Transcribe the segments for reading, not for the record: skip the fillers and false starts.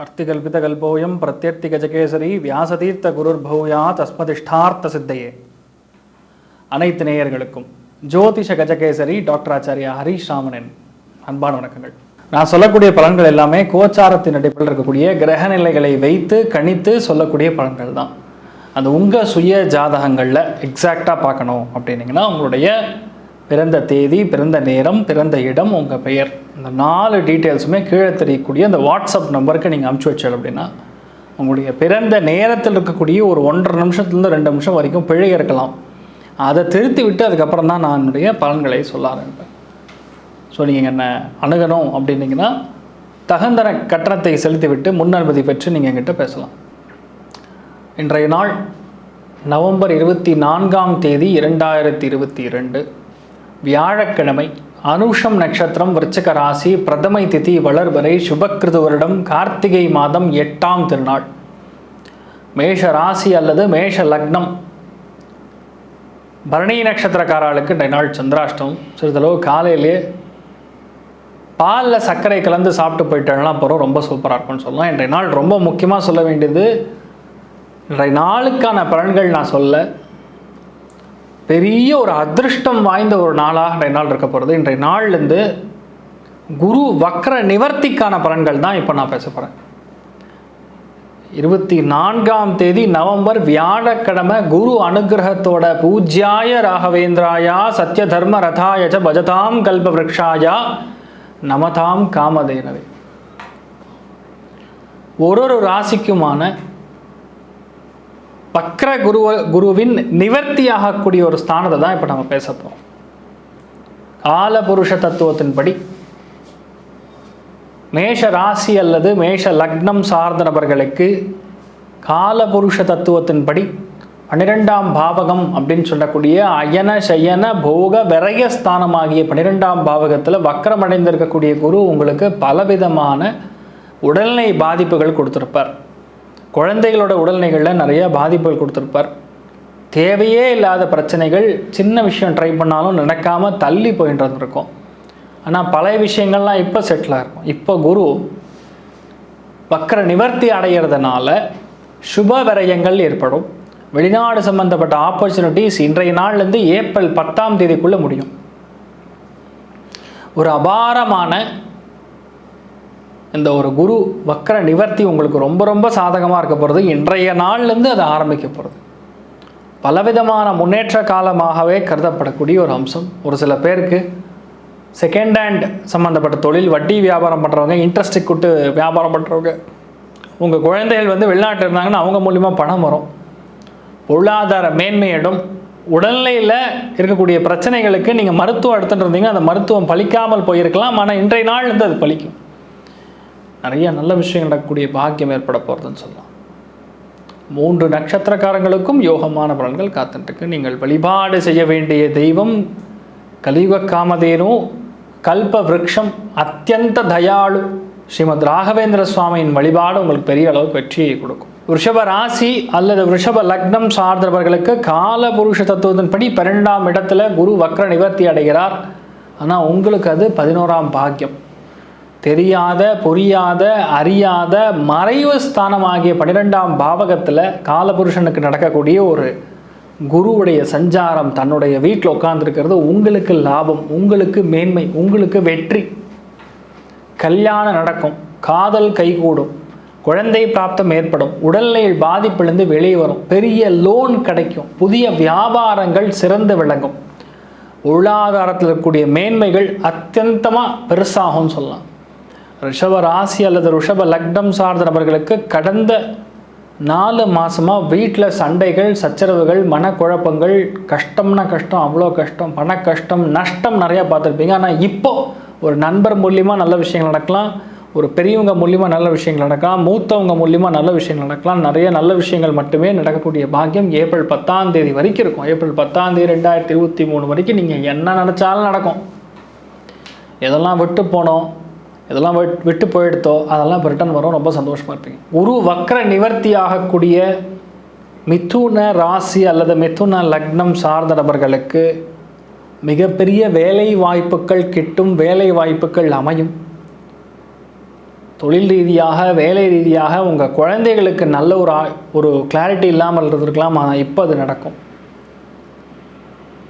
அர்த்திகல்பிதகல்போயம் பிரத்யர்த்திகஜகேசரி வியாசதீர்த்த குருர்பூயா தஸ்மதிஷ்டார்த்த சித்தையே. அனைத்து நேயர்களுக்கும் ஜோதிஷ கஜகேசரி டாக்டர் ஆச்சாரியா ஹரீஷ் ராமனின் அன்பான வணக்கங்கள். நான் சொல்லக்கூடிய பலன்கள் எல்லாமே கோச்சாரத்தின் அடிப்படையில் இருக்கக்கூடிய கிரகநிலைகளை வைத்து கணித்து சொல்லக்கூடிய பலன்கள் தான். அது உங்கள் சுய ஜாதகங்களில் எக்ஸாக்டாக பார்க்கணும் அப்படின்னீங்கன்னா உங்களுடைய பிறந்த தேதி, பிறந்த நேரம், பிறந்த இடம், உங்கள் பெயர், இந்த 4 டீட்டெயில்ஸுமே கீழே தெரியக்கூடிய அந்த வாட்ஸ்அப் நம்பருக்கு நீங்கள் அனுப்பிச்சி வச்சால் அப்படின்னா உங்களுடைய பிறந்த நேரத்தில் இருக்கக்கூடிய ஒரு 1.5 நிமிஷத்துலேருந்து 2 நிமிஷம் வரைக்கும் பிழை இருக்கலாம். அதை திருத்தி விட்டு அதுக்கப்புறம் தான் நான் என்னுடைய பலன்களை சொல்ல ஆரம்பிப்பேன். ஸோ நீங்கள் என்ன அணுகணும் அப்படின்னீங்கன்னா தகுந்த கட்டணத்தை செலுத்திவிட்டு முன் அனுமதி பெற்று நீங்கள் என்கிட்ட பேசலாம். இன்றைய நாள் நவம்பர் 24ஆம் தேதி 2022 வியாழக்கிழமை. அனுஷம் நட்சத்திரம், விருச்சிக ராசி, பிரதமை திதி, வளர்வரை, சுபக்கிருது வருடம், கார்த்திகை மாதம் 8ஆம் திருநாள். மேஷ ராசி அல்லது மேஷ லக்னம், பரணி நட்சத்திரக்காரர்களுக்கு இன்றைய நாள் சந்திராஷ்டம். சிறிதளவு காலையிலே பாலில் சர்க்கரை கலந்து சாப்பிட்டு போயிட்டோம்னா போகிறோம், ரொம்ப சூப்பராக இருக்கும்னு சொல்லலாம். இன்றைய நாள் ரொம்ப முக்கியமாக சொல்ல வேண்டியது, இன்றைய நாளுக்கான பலன்கள் நான் சொல்ல பெரிய ஒரு அதிர்ஷ்டம் வாய்ந்த ஒரு நாளாக இன்றைய நாள் இருக்க போகிறது. இன்றைய நாள்லேருந்து குரு வக்ர நிவர்த்திக்கான பலன்கள் தான் இப்போ நான் பேச போகிறேன். 24ஆம் தேதி நவம்பர் வியாழக்கிழமை குரு அனுகிரகத்தோட பூஜ்யாய ராகவேந்திராயா சத்ய தர்ம ரதாயச்ச பஜதாம் கல்ப விரக்ஷாயா நமதாம் காமதேனவே. ஒரு ராசிக்குமான வக்ர குருவின் நிவர்த்தியாகக்கூடிய ஒரு ஸ்தானத்தை தான் இப்போ நம்ம பேச போகிறோம். காலபுருஷ தத்துவத்தின்படி மேஷ ராசி அல்லது மேஷ லக்னம் சார்ந்த நபர்களுக்கு காலபுருஷ தத்துவத்தின்படி 12ஆம் பாவகம் அப்படின்னு சொல்லக்கூடிய அயன சயன போக விரய ஸ்தானமாகிய 12ஆம் பாவகத்தில் வக்ரமடைந்திருக்கக்கூடிய குரு உங்களுக்கு பலவிதமான உடல்நிலை பாதிப்புகள் கொடுத்துருப்பார். குழந்தைகளோட உடல்நிலைகளில் நிறைய பாதிப்புகள் கொடுத்துருப்பார். தேவையே இல்லாத பிரச்சனைகள், சின்ன விஷயம் ட்ரை பண்ணாலும் நடக்காமல் தள்ளி போயின்றது இருக்கும். ஆனால் பழைய விஷயங்கள்லாம் இப்போ செட்டில் ஆகிருக்கும். இப்போ குரு வக்ர நிவர்த்தி அடைகிறதுனால சுப விரயங்கள் ஏற்படும். வெளிநாடு சம்பந்தப்பட்ட ஆப்பர்ச்சுனிட்டிஸ் இன்றைய நாள்லேருந்து ஏப்ரல் 10ஆம் தேதிக்குள்ளே முடியும். ஒரு அபாரமான இந்த ஒரு குரு வக்ர நிவர்த்தி உங்களுக்கு ரொம்ப ரொம்ப சாதகமாக இருக்க போகிறது. இன்றைய நாள்லேருந்து அது ஆரம்பிக்க போகிறது. பலவிதமான முன்னேற்ற காலமாகவே கருதப்படக்கூடிய ஒரு அம்சம். ஒரு சில பேருக்கு செகண்ட் ஹேண்ட் சம்மந்தப்பட்ட தொழில், வட்டி வியாபாரம் பண்ணுறவங்க, இன்ட்ரெஸ்ட் கூட்டு வியாபாரம் பண்ணுறவங்க, உங்கள் குழந்தைகள் வெளிநாட்டில் இருந்தாங்கன்னா அவங்க மூலிமா பணம் வரும். பொருளாதார மேன்மையிடும். உடல்நிலையில் இருக்கக்கூடிய பிரச்சனைகளுக்கு நீங்கள் மருத்துவம் எடுத்துகிட்டு இருந்தீங்க, அந்த மருத்துவம் பலிக்காமல் போயிருக்கலாம். ஆனால் இன்றைய நாள்லேருந்து அது பலிக்கும். நிறைய நல்ல விஷயங்கள் நடக்கக்கூடிய பாக்கியம் ஏற்பட போகிறதுன்னு சொல்லலாம். 3 நட்சத்திரக்காரங்களுக்கும் யோகமான பலன்கள் காத்துட்டுருக்கு. நீங்கள் வழிபாடு செய்ய வேண்டிய தெய்வம் கலியுக காமதேனு கல்ப விருட்சம் அத்தியந்த தயாளு ஸ்ரீமத் ராகவேந்திர சுவாமியின் வழிபாடு உங்களுக்கு பெரிய அளவுக்கு வெற்றியை கொடுக்கும். ரிஷப ராசி அல்லது ரிஷப லக்னம் சார்ந்தவர்களுக்கு கால புருஷ தத்துவத்தின்படி 12ஆம் இடத்துல குரு வக்ர நிவர்த்தி அடைகிறார். ஆனால் உங்களுக்கு அது 11ஆம் பாக்கியம். தெரியாத, புரியாத, அறியாத மறைவு ஸ்தானமாகிய 12ஆம் பாவகத்தில் காலபுருஷனுக்கு நடக்கக்கூடிய ஒரு குருவுடைய சஞ்சாரம் தன்னுடைய வீட்டில் உட்கார்ந்துருக்கிறது உங்களுக்கு லாபம், உங்களுக்கு மேன்மை, உங்களுக்கு வெற்றி. கல்யாணம் நடக்கும், காதல் கைகூடும், குழந்தை பிராப்தம் ஏற்படும், உடல்நிலையில் பாதிப்பிலிருந்து வெளியே வரும், பெரிய லோன் கிடைக்கும், புதிய வியாபாரங்கள் சிறந்து விளங்கும், பொருளாதாரத்தில் இருக்கக்கூடிய மேன்மைகள் அத்தியந்தமாக பெருசாகும்னு சொல்லலாம். ரிஷப ராசி அல்லது ரிஷப லக்னம் சார்ந்த நபர்களுக்கு கடந்த 4 மாதமாக வீட்டில் சண்டைகள், சச்சரவுகள், மனக்குழப்பங்கள், கஷ்டம்னா கஷ்டம், அவ்வளோ கஷ்டம், பண கஷ்டம், நஷ்டம் நிறையா பார்த்துருப்பீங்க. ஆனால் இப்போது ஒரு நண்பர் மூலியமாக நல்ல விஷயங்கள் நடக்கலாம், ஒரு பெரியவங்க மூலியமாக நல்ல விஷயங்கள் நடக்கலாம், மூத்தவங்க மூலியமாக நல்ல விஷயங்கள் நடக்கலாம். நிறைய நல்ல விஷயங்கள் மட்டுமே நடக்கக்கூடிய பாக்கியம் ஏப்ரல் 10ஆம் தேதி வரைக்கும் இருக்கும். ஏப்ரல் 10ஆம் தேதி 2023 வரைக்கும் நீங்கள் என்ன நினச்சாலும் நடக்கும். எதெல்லாம் விட்டு போனோம், இதெல்லாம் விட்டு போயிடுத்தோ அதெல்லாம் இப்போ ரிட்டர்ன் வரும். ரொம்ப சந்தோஷமாக இருப்பீங்க. குரு வக்ர நிவர்த்தி ஆகக்கூடிய மிதுன ராசி அல்லது மிதுன லக்னம் சார்ந்த நபர்களுக்கு மிகப்பெரிய வேலை வாய்ப்புகள் கிட்டும், வேலை வாய்ப்புகள் அமையும். தொழில் ரீதியாக, வேலை ரீதியாக உங்கள் குழந்தைகளுக்கு நல்ல ஒரு கிளாரிட்டி இல்லாமல் இருந்திருக்கலாம், ஆனால் இப்போ அது நடக்கும்.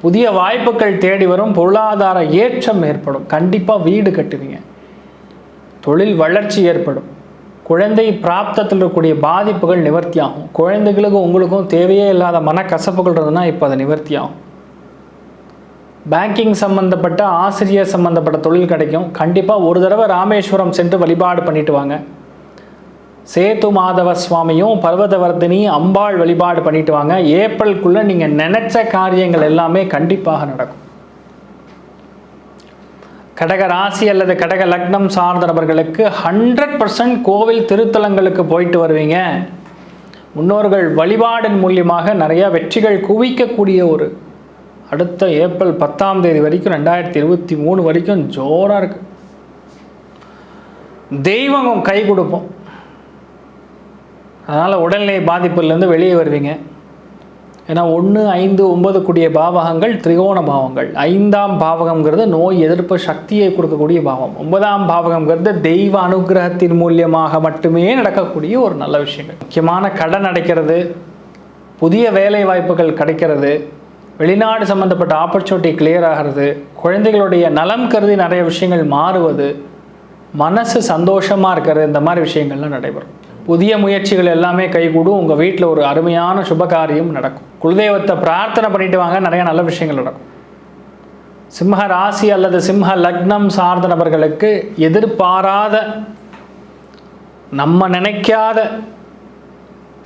புதிய வாய்ப்புகள் தேடி வரும், பொருளாதார ஏற்றம் ஏற்படும், கண்டிப்பாக வீடு கட்டுவீங்க, தொழில் வளர்ச்சி ஏற்படும், குழந்தை பிராப்தத்தில் இருக்கக்கூடிய பாதிப்புகள் நிவர்த்தி ஆகும். குழந்தைகளுக்கும் உங்களுக்கும் தேவையே இல்லாத மனக்கசப்புகள் இருந்ததுன்னா இப்போ அது நிவர்த்தி ஆகும். பேங்கிங் சம்மந்தப்பட்ட, ஆசிரியர் சம்மந்தப்பட்ட தொழில் கிடைக்கும். கண்டிப்பாக ஒரு தடவை ராமேஸ்வரம் சென்று வழிபாடு பண்ணிட்டு வாங்க. சேது மாதவ சுவாமியும் பர்வதவர்தினி அம்பாள் வழிபாடு பண்ணிட்டு வாங்க. ஏப்ரலுக்குள்ளே நீங்கள் நினைச்ச காரியங்கள் எல்லாமே கண்டிப்பாக நடக்கும். கடக ராசி அல்லது கடக லக்னம் சார்ந்த நபர்களுக்கு 100% கோவில் திருத்தலங்களுக்கு போயிட்டு வருவீங்க. முன்னோர்கள் வழிபாடின் மூலியமாக நிறையா வெற்றிகள் குவிக்கக்கூடிய ஒரு அடுத்த ஏப்ரல் 10ஆம் தேதி வரைக்கும் 2023 வரைக்கும் ஜோராக இருக்கு. தெய்வம் கை கொடுப்போம். அதனால் உடல்நிலை பாதிப்புலேருந்து வெளியே வருவீங்க. ஏன்னா 1, 5, 9 கூடிய பாவகங்கள் திரிகோண பாவங்கள். 5ஆம் பாவகம்ங்கிறது நோய் எதிர்ப்பு சக்தியை கொடுக்கக்கூடிய பாவம். 9ஆம் பாவகம்ங்கிறது தெய்வ அனுகிரகத்தின் மூலியமாக மட்டுமே நடக்கக்கூடிய ஒரு நல்ல விஷயங்கள். முக்கியமான கடன் அடைக்கிறது, புதிய வேலை வாய்ப்புகள் கிடைக்கிறது, வெளிநாடு சம்மந்தப்பட்ட ஆப்பர்ச்சுனிட்டி கிளியர் ஆகிறது, குழந்தைகளுடைய நலம் கருதி நிறைய விஷயங்கள் மாறுவது, மனசு சந்தோஷமாக இருக்கிறது, இந்த மாதிரி விஷயங்கள்லாம் நடைபெறும். புதிய முயற்சிகள் எல்லாமே கைகூடும். உங்கள் வீட்டில் ஒரு அருமையான சுபகாரியம் நடக்கும். குலதெய்வத்தை பிரார்த்தனை பண்ணிட்டு வாங்க, நிறைய நல்ல விஷயங்கள் நடக்கும். சிம்ம ராசி அல்லது சிம்ம லக்னம் சார்ந்த நபர்களுக்கு எதிர்பாராத, நம்ம நினைக்காத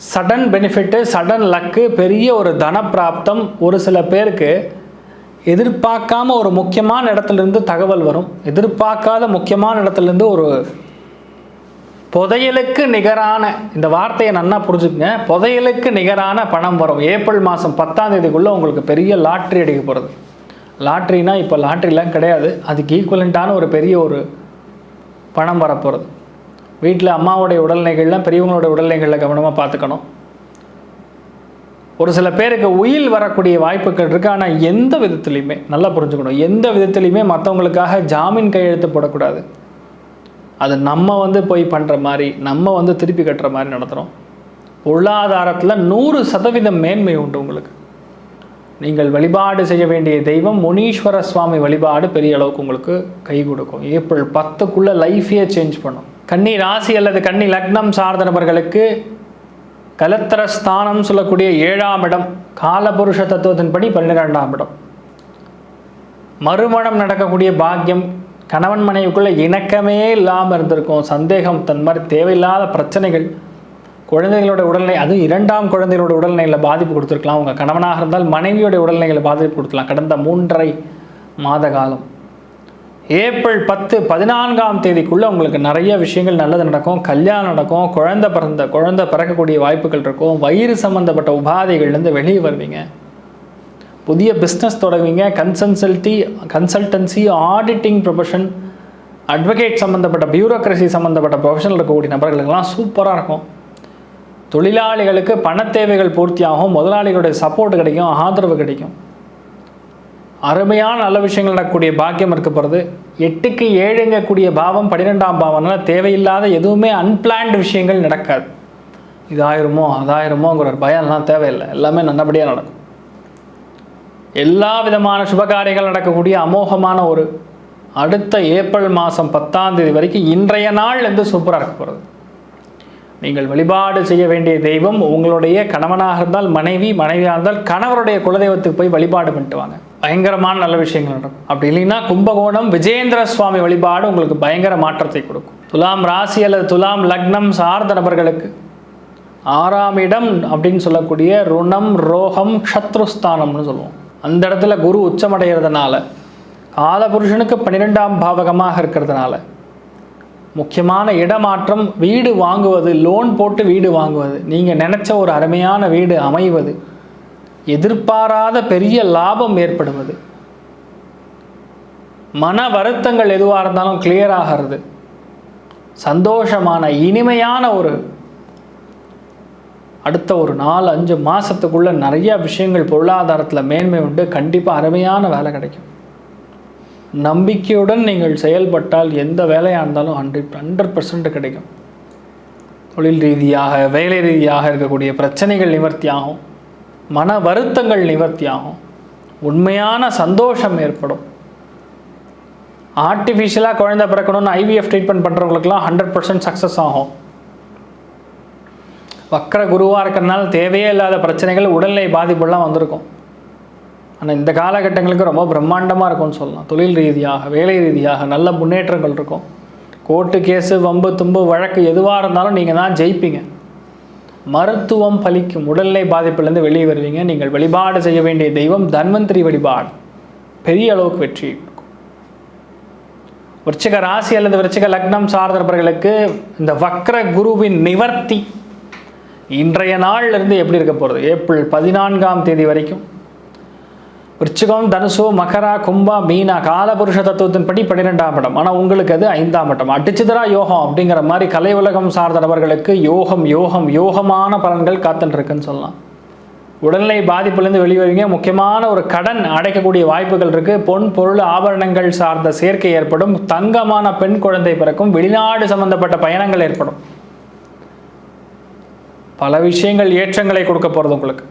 சடன் பெனிஃபிட்டு, சடன் லக்கு, பெரிய ஒரு தனப்பிராப்தம். ஒரு சில பேருக்கு எதிர்பார்க்காம ஒரு முக்கியமான இடத்துலேருந்து தகவல் வரும். எதிர்பார்க்காத முக்கியமான இடத்துலேருந்து ஒரு புதையலுக்கு நிகரான, இந்த வார்த்தையை நன்னா புரிஞ்சுக்குங்க, புதையலுக்கு நிகரான பணம் வரும். ஏப்ரல் மாதம் 10ஆம் தேதிக்குள்ளே உங்களுக்கு பெரிய லாட்ரி அடிக்க போகிறது. லாட்ரினா இப்போ லாட்ரிலாம் கிடையாது, அதுக்கு ஈக்குவலண்ட்டான ஒரு பெரிய ஒரு பணம் வரப்போகிறது. வீட்டில் அம்மாவுடைய உடல்நிலைகள்லாம் பெரியவங்களுடைய உடல்நிலைகளில் கவனமாக பார்த்துக்கணும். ஒரு சில பேருக்கு உயில் வரக்கூடிய வாய்ப்புகள் இருக்குது. ஆனால் எந்த விதத்துலையுமே நல்லா புரிஞ்சுக்கணும், எந்த விதத்துலையுமே மற்றவங்களுக்காக ஜாமீன் கையெழுத்து போடக்கூடாது. அது நம்ம போய் பண்ணுற மாதிரி, நம்ம திருப்பி கட்டுற மாதிரி நடத்துகிறோம். பொருளாதாரத்தில் 100% மேன்மை உண்டு உங்களுக்கு. நீங்கள் வழிபாடு செய்ய வேண்டிய தெய்வம் முனீஸ்வர சுவாமி வழிபாடு பெரிய அளவுக்கு உங்களுக்கு கை கொடுக்கும். ஏப்ரல் 10க்குள்ளே லைஃபையே சேஞ்ச் பண்ணும். கன்னி ராசி அல்லது கன்னி லக்னம் சார்ந்த நபர்களுக்கு கலத்திர ஸ்தானம் சொல்லக்கூடிய 7ஆம் இடம், காலபுருஷ தத்துவத்தின்படி 12ஆம் இடம். மறுமணம் நடக்கக்கூடிய பாக்கியம், கணவன் மனைவிக்குள்ளே இணக்கமே இல்லாமல் இருந்திருக்கும், சந்தேகம், தன் மாதிரி தேவையில்லாத பிரச்சனைகள், குழந்தைகளோட உடல்நிலை, அதுவும் 2ஆம் குழந்தைகளோட உடல்நிலையில் பாதிப்பு கொடுத்துருக்கலாம். உங்கள் கணவனாக இருந்தால் மனைவியோட உடல்நிலைகளை பாதிப்பு கொடுத்துக்கலாம். கடந்த 3.5 மாத காலம் ஏப்ரல் 10, 14ஆம் தேதிக்குள்ளே உங்களுக்கு நிறைய விஷயங்கள் நல்லது நடக்கும். கல்யாணம் நடக்கும், குழந்தை பிறக்கக்கூடிய வாய்ப்புகள் இருக்கும். வயிறு சம்மந்தப்பட்ட உபாதைகள்லேருந்து வெளியே வருவீங்க. புதிய பிஸ்னஸ் தொடங்குவீங்க. கன்சல்டன்சி, ஆடிட்டிங் ப்ரொஃபஷன், அட்வொகேட் சம்மந்தப்பட்ட, பியூரோக்ரஸி சம்மந்தப்பட்ட ப்ரொஃபஷனில் இருக்கக்கூடிய நபர்களுக்கெல்லாம் சூப்பராக இருக்கும். தொழிலாளிகளுக்கு பண தேவைகள் பூர்த்தியாகும், முதலாளிகளுடைய சப்போர்ட் கிடைக்கும், ஆதரவு கிடைக்கும். அருமையான நல்ல விஷயங்கள் நடக்கக்கூடிய பாக்கியம் இருக்க போகிறது. 8க்கு 7ங்கக்கூடிய பாவம் 12ஆம் பாவம்னால தேவையில்லாத எதுவுமே அன்பிளான்டு விஷயங்கள் நடக்காது. இது ஆயிருமோ அதாயிருமோங்கிற ஒரு பயம்லாம் தேவையில்லை, எல்லாமே நல்லபடியாக நடக்கும். எல்லா விதமான சுபகாரியங்கள் நடக்கக்கூடிய அமோகமான ஒரு அடுத்த ஏப்ரல் மாதம் 10ஆம் தேதி வரைக்கும் இன்றைய நாள்லேருந்து சூப்பராக இருக்க போகிறது. நீங்கள் வழிபாடு செய்ய வேண்டிய தெய்வம் உங்களுடைய கணவனாக இருந்தால் மனைவி, மனைவியாக இருந்தால் கணவருடைய குலதெய்வத்துக்கு போய் வழிபாடு பண்ணிட்டு வாங்க. பயங்கரமான நல்ல விஷயங்கள் நடக்கும். அப்படி இல்லைன்னா கும்பகோணம் விஜயேந்திர சுவாமி வழிபாடு உங்களுக்கு பயங்கர மாற்றத்தை கொடுக்கும். துலாம் ராசி அல்லது துலாம் லக்னம் சார்ந்த நபர்களுக்கு 6ஆம் இடம் அப்படின்னு சொல்லக்கூடிய ருணம், ரோகம், சத்ருஸ்தானம்னு சொல்லுவோம். அந்த இடத்துல குரு உச்சமடைகிறதுனால, காலபுருஷனுக்கு 12ஆம் பாவகமாக இருக்கிறதுனால முக்கியமான இடமாற்றம், வீடு வாங்குவது, லோன் போட்டு வீடு வாங்குவது, நீங்கள் நினச்ச ஒரு அருமையான வீடு அமைவது, எதிர்பாராத பெரிய லாபம் ஏற்படுவது, மன வருத்தங்கள் எதுவாக இருந்தாலும் கிளியர் ஆகிறது, சந்தோஷமான இனிமையான ஒரு அடுத்த ஒரு 4-5 மாதத்துக்குள்ளே நிறைய விஷயங்கள் பொருளாதாரத்தில் மேன்மை உண்டு. கண்டிப்பாக அருமையான வேலை கிடைக்கும். நம்பிக்கையுடன் நீங்கள் செயல்பட்டால் எந்த வேலையாக இருந்தாலும் 100% கிடைக்கும். தொழில் ரீதியாக, வேலை ரீதியாக இருக்கக்கூடிய பிரச்சனைகள் நிவர்த்தியாகும், மன வருத்தங்கள் நிவர்த்தியாகும், உண்மையான சந்தோஷம் ஏற்படும். ஆர்டிஃபிஷியலாக குழந்தை பிறக்கணும்னு ஐவிஎஃப் ட்ரீட்மெண்ட் பண்ணுறவங்களுக்குலாம் 100% சக்ஸஸ் ஆகும். வக்கர குருவாக இருக்கிறதுனால தேவையே இல்லாத பிரச்சனைகள், உடல்நிலை பாதிப்புலாம் வந்திருக்கும். ஆனால் இந்த காலகட்டங்களுக்கு ரொம்ப பிரம்மாண்டமாக இருக்கும்னு சொல்லலாம். தொழில் ரீதியாக, வேலை ரீதியாக நல்ல முன்னேற்றங்கள் இருக்கும். கோர்ட்டு கேஸு, வம்பு தும்பு வழக்கு எதுவாக இருந்தாலும் நீங்கள் தான் ஜெயிப்பீங்க. மருத்துவம் பலிக்கும், உடல்நிலை பாதிப்புலேருந்து வெளியே வருவீங்க. நீங்கள் வழிபாடு செய்ய வேண்டிய தெய்வம் தன்வந்திரி வழிபாடு பெரிய அளவுக்கு வெற்றி இருக்கும். விருச்சிக ராசி அல்லது விருச்சிக லக்னம் சார்ந்தவர்களுக்கு இந்த வக்ர குருவின் நிவர்த்தி இன்றைய நாளிலிருந்து எப்படி இருக்க போகிறது? ஏப்ரல் 14ஆம் தேதி வரைக்கும் விருச்சிகம், தனுசு, மகரா, கும்பா, மீனா காலபுருஷ தத்துவத்தின்படி 12ஆம் இடம். ஆனால் உங்களுக்கு அது 5ஆம் இடம். அடிச்சுதரா யோகம் அப்படிங்கிற மாதிரி கலை உலகம் சார்ந்த நபர்களுக்கு யோகமான பலன்கள் காத்துட்டுருக்குன்னு சொல்லலாம். உடல்நிலை பாதிப்புலேருந்து வெளிவருவீங்க. முக்கியமான ஒரு கடன் அடைக்கக்கூடிய வாய்ப்புகள் இருக்குது. பொன் பொருள் ஆபரணங்கள் சார்ந்த சேர்க்கை ஏற்படும். தங்கமான பெண் குழந்தை பிறக்கும். வெளிநாடு சம்பந்தப்பட்ட பயணங்கள் ஏற்படும். பல விஷயங்கள் ஏற்றங்களை கொடுக்க போகிறது உங்களுக்கு.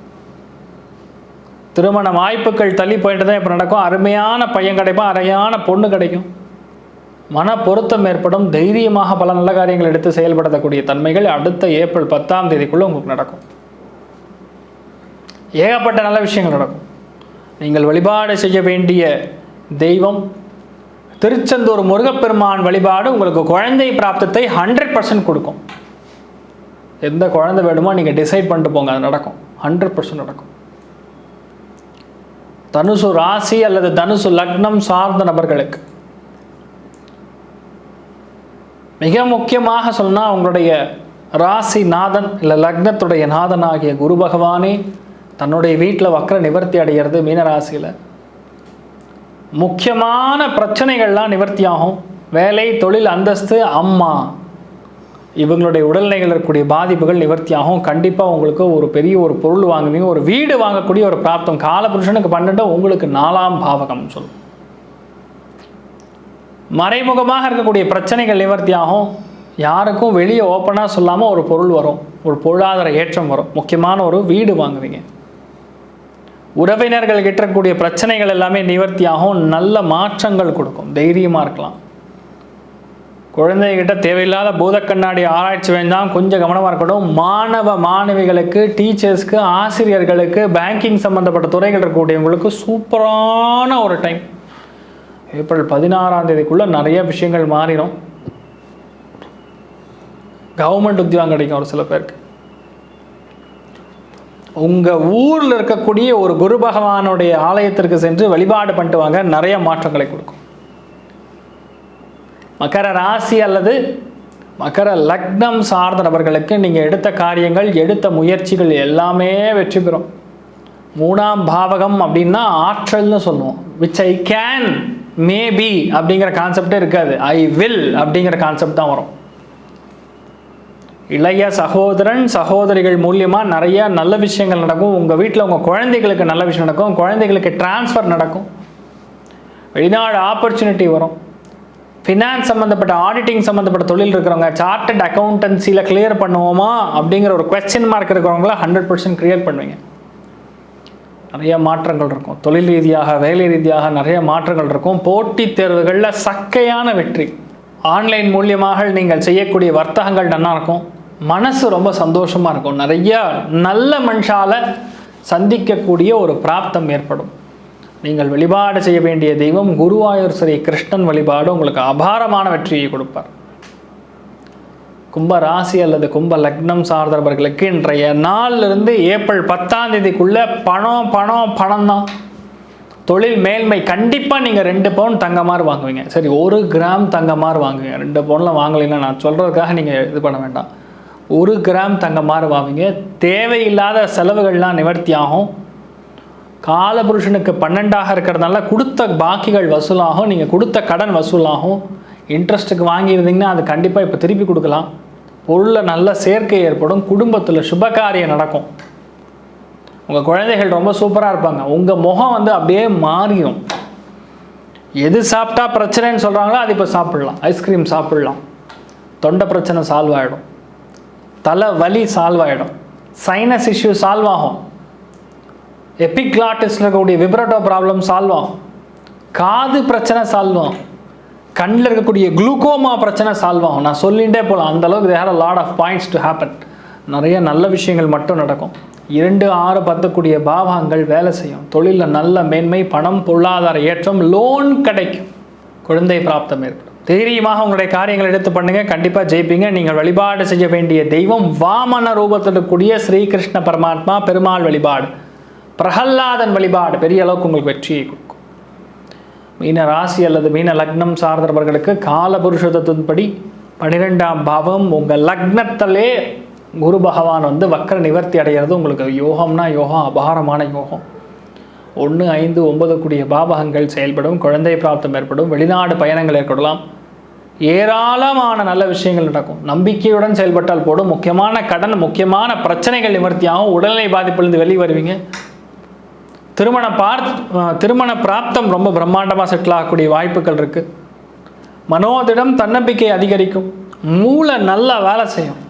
திருமண வாய்ப்புகள் தள்ளி போயிட்டு தான் இப்போ நடக்கும். அருமையான பையன் கிடைப்பான், அருமையான பொண்ணு கிடைக்கும். மன பொருத்தம் ஏற்படும். தைரியமாக பல நல்ல காரியங்கள் எடுத்து செயல்படுத்தக்கூடிய தன்மைகள் அடுத்த ஏப்ரல் 10ஆம் தேதிக்குள்ளே உங்களுக்கு நடக்கும். ஏகப்பட்ட நல்ல விஷயங்கள் நடக்கும். நீங்கள் வழிபாடு செய்ய வேண்டிய தெய்வம் திருச்செந்தூர் முருகப்பெருமான் வழிபாடு உங்களுக்கு குழந்தை பிராப்தத்தை 100% கொடுக்கும். எந்த குழந்தை வேணுமோ நீங்கள் டிசைட் பண்ணிட்டு போங்க, அது நடக்கும். 100% நடக்கும். தனுசு ராசி அல்லது தனுசு லக்னம் சார்ந்த நபர்களுக்கு மிக முக்கியமாக சொன்னால் உங்களுடைய ராசி நாதன் இல்லை லக்னத்துடைய நாதன் ஆகிய குரு பகவானே தன்னுடைய வீட்டில் வக்ர நிவர்த்தி அடைகிறது. மீனராசியில் முக்கியமான பிரச்சனைகள்லாம் நிவர்த்தியாகும். வேலை, தொழில், அந்தஸ்து, அம்மா இவங்களுடைய உடல்நிலைகள் இருக்கக்கூடிய பாதிப்புகள் நிவர்த்தியாகும். கண்டிப்பாக உங்களுக்கு ஒரு பெரிய ஒரு பொருள் வாங்குவீங்க. ஒரு வீடு வாங்கக்கூடிய ஒரு பிராப்தம். காலபுருஷனுக்கு 12, உங்களுக்கு 4ஆம் பாவகம் சொல்லும். மறைமுகமாக இருக்கக்கூடிய பிரச்சனைகள் நிவர்த்தியாகும். யாருக்கும் வெளியே ஓப்பனாக சொல்லாமல் ஒரு பொருள் வரும், ஒரு பொருளாதார ஏற்றம் வரும். முக்கியமான ஒரு வீடு வாங்குவீங்க. உறவினர்கள் கிட்ட இருக்கக்கூடிய பிரச்சனைகள் எல்லாமே நிவர்த்தியாகும். நல்ல மாற்றங்கள் கொடுக்கும். தைரியமாக இருக்கலாம். குழந்தைகிட்ட தேவையில்லாத பூதக்கண்ணாடி ஆராய்ச்சி வேண்டாம், கொஞ்சம் கவனமாக இருக்கணும். மாணவ மாணவிகளுக்கு, டீச்சர்ஸ்க்கு, ஆசிரியர்களுக்கு, பேங்கிங் சம்மந்தப்பட்ட துறைகள் இருக்கக்கூடியவங்களுக்கு சூப்பரான ஒரு டைம். ஏப்ரல் 16ஆம் தேதிக்குள்ளே நிறைய விஷயங்கள் மாறிடும். கவர்மெண்ட் உத்தியோகம் கிடைக்கும் ஒரு சில பேருக்கு. உங்கள் ஊரில் இருக்கக்கூடிய ஒரு குரு பகவானுடைய ஆலயத்திற்கு சென்று வழிபாடு பண்ணிட்டு வாங்க, நிறைய மாற்றங்களை கொடுக்கும். மகர ராசி அல்லது மகர லக்னம் சார்ந்த நபர்களுக்கு நீங்கள் எடுத்த காரியங்கள், எடுத்த முயற்சிகள் எல்லாமே வெற்றி பெறும். 3ஆம் பாவகம் அப்படின்னா ஆற்றல்னு சொல்லுவோம். விச் ஐ கேன், மேபி அப்படிங்கிற கான்செப்டே இருக்காது. ஐ வில் அப்படிங்கிற கான்செப்ட் தான் வரும். இளைய சகோதரன் சகோதரிகள் மூலியமாக நிறைய நல்ல விஷயங்கள் நடக்கும். உங்கள் வீட்டில் உங்கள் குழந்தைகளுக்கு நல்ல விஷயம் நடக்கும். குழந்தைகளுக்கு டிரான்ஸ்ஃபர் நடக்கும். வெளிநாடு ஆப்பர்ச்சுனிட்டி வரும். ஃபினான்ஸ் சம்மந்தப்பட்ட, ஆடிட்டிங் சம்மந்தப்பட்ட தொழில் இருக்கிறவங்க, சார்ட்டட் அக்கௌண்டன்சியில் கிளியர் பண்ணுவோமா அப்படிங்கிற ஒரு கொஸ்டின் மார்க் இருக்கிறவங்கள 100% கிளியர் பண்ணுவீங்க. நிறைய மாற்றங்கள் இருக்கும். தொழில் ரீதியாக, வேலை ரீதியாக நிறைய மாற்றங்கள் இருக்கும். போட்டித் தேர்வுகளில் சக்கையான வெற்றி. ஆன்லைன் மூலியமாக நீங்கள் செய்யக்கூடிய வர்த்தகங்கள் நல்லா இருக்கும். மனசு ரொம்ப சந்தோஷமாக இருக்கும். நிறைய நல்ல மனுஷால சந்திக்கக்கூடிய ஒரு பிராப்தம் ஏற்படும். நீங்கள் வழிபாடு செய்ய வேண்டிய தெய்வம் குருவாயூர் ஸ்ரீ கிருஷ்ணன் வழிபாடு உங்களுக்கு அபாரமான வெற்றியை கொடுப்பார். கும்ப ராசி அல்லது கும்ப லக்னம் சார்ந்தவர்களுக்கு இன்றைய நாளிலிருந்து ஏப்ரல் 10ஆம் தேதிக்குள்ள பணம் தான். தொழில் மேல்மை. கண்டிப்பாக நீங்கள் 2 பவுன் தங்கமாறு வாங்குவீங்க. சரி, 1 கிராம் தங்கமாறு வாங்குவீங்க. 2 பவுன்லாம் வாங்கலைன்னா நான் சொல்கிறதுக்காக நீங்கள் இது பண்ண வேண்டாம். 1 கிராம் தங்கமாறு வாங்குவீங்க. தேவையில்லாத செலவுகள்லாம் நிவர்த்தி ஆகும். காலபுருஷனுக்கு 12ஆக இருக்கிறதுனால கொடுத்த பாக்கிகள் வசூலாகும். நீங்கள் கொடுத்த கடன் வசூலாகும். இன்ட்ரெஸ்ட்டுக்கு வாங்கியிருந்தீங்கன்னா அது கண்டிப்பாக இப்போ திருப்பி கொடுக்கலாம். பொருளில் நல்ல சேர்க்கை ஏற்படும். குடும்பத்தில் சுபகாரியம் நடக்கும். உங்கள் குழந்தைகள் ரொம்ப சூப்பராக இருப்பாங்க. உங்கள் முகம் அப்படியே மாறிடும். எது சாப்பிட்டா பிரச்சனைன்னு சொல்கிறாங்களோ அது இப்போ சாப்பிட்லாம். ஐஸ்கிரீம் சாப்பிட்லாம், தொண்டை பிரச்சனை சால்வ் ஆகிடும், தலை வலி சால்வ் ஆகிடும், சைனஸ் இஷ்யூ சால்வ் ஆகும், எபிக்ளாட்டிஸில் இருக்கக்கூடிய விப்ரட்டோ ப்ராப்ளம் சால்வ் ஆகும், காது பிரச்சனை சால்வ் ஆகும், கண்ணில் இருக்கக்கூடிய குளுக்கோமா பிரச்சனை சால்வ் ஆகும். நான் சொல்லிகிட்டே போகலாம். அந்தளவுக்கு there are lot of points to happen. நிறைய நல்ல விஷயங்கள் மட்டும் நடக்கும். 2, 6, 10 கூடிய பாவகங்கள் வேலை செய்யும். தொழிலில் நல்ல மேன்மை, பணம், பொருளாதார ஏற்றம், லோன் கிடைக்கும், குழந்தை பிராப்தம் ஏற்படும். தைரியமாக உங்களுடைய காரியங்கள் எடுத்து பண்ணுங்க, கண்டிப்பாக ஜெயிப்பீங்க. நீங்கள் வழிபாடு செய்ய வேண்டிய தெய்வம் வாமன ரூபத்தில் இருக்கக்கூடிய ஸ்ரீகிருஷ்ண பரமாத்மா பெருமாள் வழிபாடு, பிரகல்லாதன் வழிபாடு பெரிய அளவுக்கு உங்களுக்கு வெற்றியை கொடுக்கும். மீன ராசி அல்லது மீன லக்னம் சார்ந்தவர்களுக்கு காலபுருஷத்தின்படி 12ஆம் பாவம் உங்கள் லக்னத்திலே குரு பகவான் வந்து வக்கர நிவர்த்தி அடைகிறது. உங்களுக்கு யோகம்னா யோகம், அபாரமான யோகம். 1, 5, 9 கூடிய பாவகங்கள் செயல்படும், குழந்தை பிராப்தம் ஏற்படும், வெளிநாடு பயணங்கள் ஏற்படலாம், ஏராளமான நல்ல விஷயங்கள் நடக்கும். நம்பிக்கையுடன் செயல்பட்டால் போடும். முக்கியமான கடன், முக்கியமான பிரச்சனைகள் நிவர்த்தியாகும். உடல்நிலை பாதிப்பிலிருந்து வெளியே வருவீங்க. திருமண பிராப்தம் ரொம்ப பிரம்மாண்டமாக செட்டில் ஆகக்கூடிய வாய்ப்புகள் இருக்குது. மனோதிடம், தன்னம்பிக்கை அதிகரிக்கும். மூளை நல்லா வேலை செய்யும்.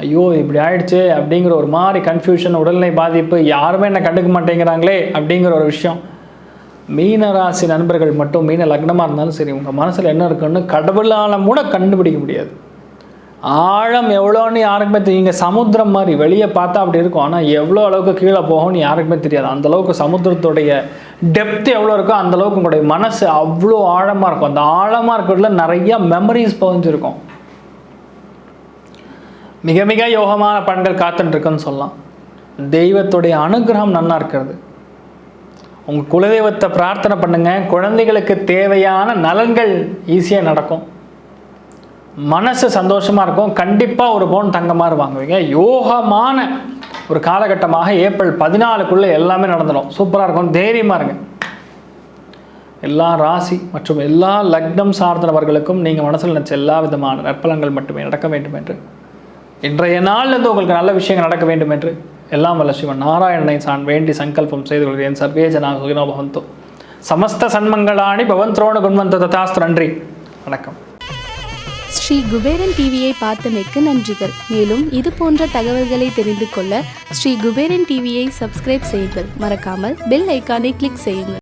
ஐயோ இப்படி ஆயிடுச்சு அப்படிங்கிற ஒரு மாதிரி கன்ஃபியூஷன், உடல்நிலை பாதிப்பு, யாருமே என்ன கண்டுக்க மாட்டேங்கிறாங்களே அப்படிங்கிற ஒரு விஷயம். மீன ராசி நண்பர்கள் மட்டும், மீன லக்னமாக இருந்தாலும் சரி, உங்கள் மனசில் என்ன இருக்குன்னு கடவுளால் கூட கண்டுபிடிக்க முடியாது. ஆழம் எவ்வளோன்னு யாருக்குமே தெரியும். இங்கே சமுத்திரம் மாதிரி வெளியே பார்த்தா அப்படி இருக்கும், ஆனால் எவ்வளோ அளவுக்கு கீழே போகும்னு யாருக்குமே தெரியாது. அந்தளவுக்கு சமுத்திரத்துடைய டெப்த் எவ்வளோ இருக்கோ அந்தளவுக்கு உங்களுடைய மனசு அவ்வளோ ஆழமாக இருக்கும். அந்த ஆழமாக இருக்கிறதுல நிறைய மெமரிஸ் பதிஞ்சிருக்கும். மிக மிக யோகமான பண்கள் காத்துட்டுருக்குன்னு சொல்லலாம். தெய்வத்துடைய அனுகிரகம் நல்லா இருக்கிறது. உங்கள் குலதெய்வத்தை பிரார்த்தனை பண்ணுங்கள். குழந்தைகளுக்கு தேவையான நலன்கள் ஈஸியாக நடக்கும். மனசு சந்தோஷமாக இருக்கும். கண்டிப்பாக ஒரு பவுன் தங்கமாக வாங்குவீங்க. யோகமான ஒரு காலகட்டமாக ஏப்ரல் 14க்குள்ளே எல்லாமே நடந்துடும். சூப்பராக இருக்கும். தைரியமாக இருங்க. எல்லா ராசி மற்றும் எல்லா லக்னம் சார்ந்தவர்களுக்கும் நீங்கள் மனசில் நினச்ச எல்லா விதமான நற்பலங்கள் மட்டுமே நடக்க வேண்டும் என்று, இன்றைய நாள்லேருந்து உங்களுக்கு நல்ல விஷயங்கள் நடக்க வேண்டும் என்று எல்லாம் வல்ல சிவன் நாராயணனை நான் வேண்டி சங்கல்பம் செய்து கொள்கிறேன். சர்வே ஜனா சுகினோ பவந்து, சமஸ்த சன்மங்களாணி பவந்த்ரோண குண்வந்த ததாஸ்து. நன்றி, வணக்கம். ஸ்ரீ குபேரன் டிவியை பார்த்தமைக்கு நன்றிகள். மேலும் இது போன்ற தகவல்களை தெரிந்து கொள்ள ஸ்ரீ குபேரன் டிவியை சப்ஸ்கிரைப் செய்யுங்கள். மறக்காமல் பெல் ஐக்கானை கிளிக் செய்யுங்கள்.